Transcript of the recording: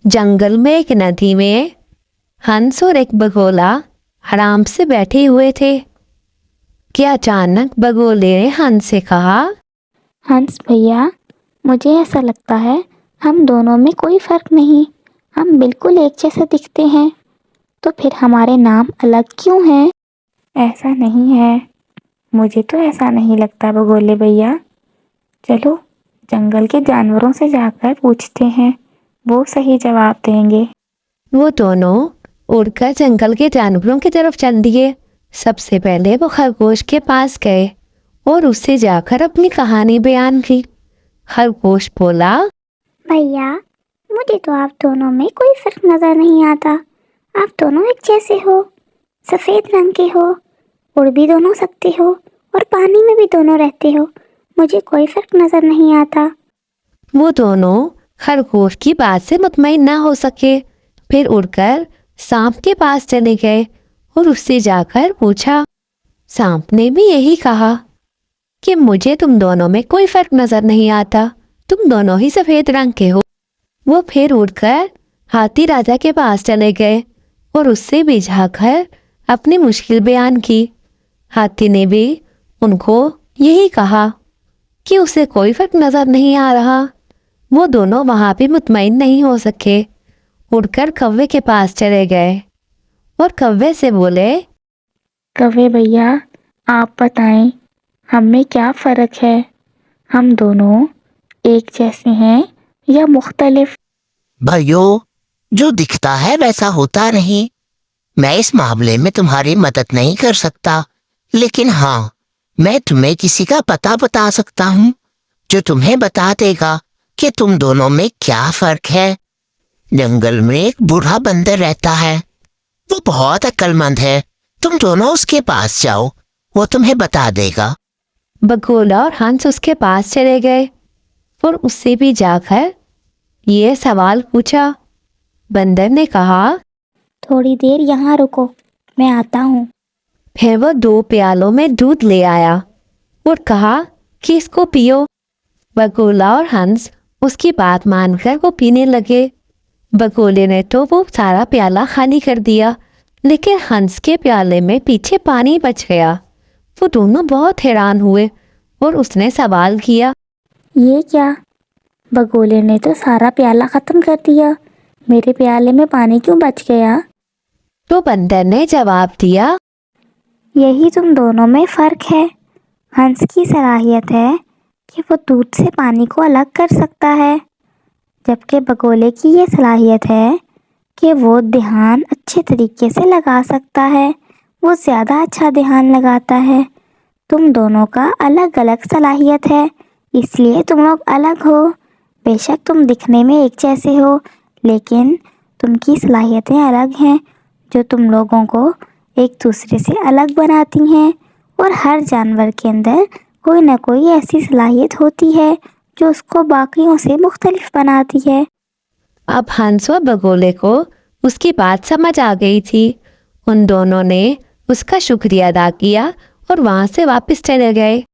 जंगल में एक नदी में हंस और एक बगोला आराम से बैठे हुए थे कि अचानक बगोले ने हंस से कहा, हंस भैया, मुझे ऐसा लगता है हम दोनों में कोई फर्क नहीं। हम बिल्कुल एक जैसे दिखते हैं, तो फिर हमारे नाम अलग क्यों हैं? ऐसा नहीं है, मुझे तो ऐसा नहीं लगता बगोले भैया। चलो जंगल के जानवरों से जाकर पूछते हैं, वो सही जवाब देंगे। वो दोनों उड़कर जंगल के जानवरों की तरफ चल दिए। सबसे पहले वो खरगोश के पास गए और उससे जाकर अपनी कहानी बयान की। खरगोश बोला, भैया, मुझे तो आप दोनों में कोई फर्क नजर नहीं आता। आप दोनों एक जैसे हो, सफेद रंग के हो, उड़ भी दोनों सकते हो और पानी में भी दोनों रहते हो। मुझे कोई फर्क नजर नहीं आता। वो दोनों खरगोश की बात से मुतमईन ना हो सके। फिर उड़कर सांप के पास चले गए और उससे जाकर पूछा। सांप ने भी यही कहा कि मुझे तुम दोनों में कोई फर्क नजर नहीं आता, तुम दोनों ही सफेद रंग के हो। वो फिर उड़कर हाथी राजा के पास चले गए और उससे भी जाकर अपनी मुश्किल बयान की। हाथी ने भी उनको यही कहा कि उसे कोई फर्क नजर नहीं आ रहा। वो दोनों वहां भी मुतमईन नहीं हो सके। उड़कर कौवे के पास चले गए और कौवे से बोले, कौवे भैया, आप बताएं, हम में क्या फर्क है? हम दोनों एक जैसे हैं या मुख्तलिफ? भाइयों, जो दिखता है वैसा होता नहीं। मैं इस मामले में तुम्हारी मदद नहीं कर सकता, लेकिन हाँ, मैं तुम्हें किसी का पता बता सकता हूँ जो तुम्हें बता देगा कि तुम दोनों में क्या फर्क है। जंगल में एक बूढ़ा बंदर रहता है। वो बहुत अक्लमंद है। तुम दोनों उसके पास जाओ, वो तुम्हें बता देगा। बगोला और हंस उसके पास चले गए और उससे भी जाकर ये सवाल पूछा। बंदर ने कहा, थोड़ी देर यहाँ रुको, मैं आता हूँ। फिर वो 2 प्यालों में दूध ले आया और कहा कि इसको पियो। बगोला और हंस उसकी बात मानकर वो पीने लगे। बगोले ने तो वो सारा प्याला खाली कर दिया, लेकिन हंस के प्याले में पीछे पानी बच गया। वो दोनों बहुत हैरान हुए और उसने सवाल किया, ये क्या? बगोले ने तो सारा प्याला खत्म कर दिया, मेरे प्याले में पानी क्यों बच गया? तो बंदर ने जवाब दिया, यही तुम दोनों में फर्क है। हंस की सलाहियत है कि वो दूध से पानी को अलग कर सकता है, जबकि बगोले की ये सलाहियत है कि वो ध्यान अच्छे तरीके से लगा सकता है। वो ज़्यादा अच्छा ध्यान लगाता है। तुम दोनों का अलग अलग सलाहियत है, इसलिए तुम लोग अलग हो। बेशक तुम दिखने में एक जैसे हो, लेकिन तुमकी सलाहियतें अलग हैं जो तुम लोगों को एक दूसरे से अलग बनाती हैं। और हर जानवर के अंदर कोई ना कोई ऐसी सलाहियत होती है जो उसको बाकियों से मुख्तलिफ बनाती है। अब हंस और बगोले को उसकी बात समझ आ गई थी। उन दोनों ने उसका शुक्रिया अदा किया और वहां से वापस चले गए।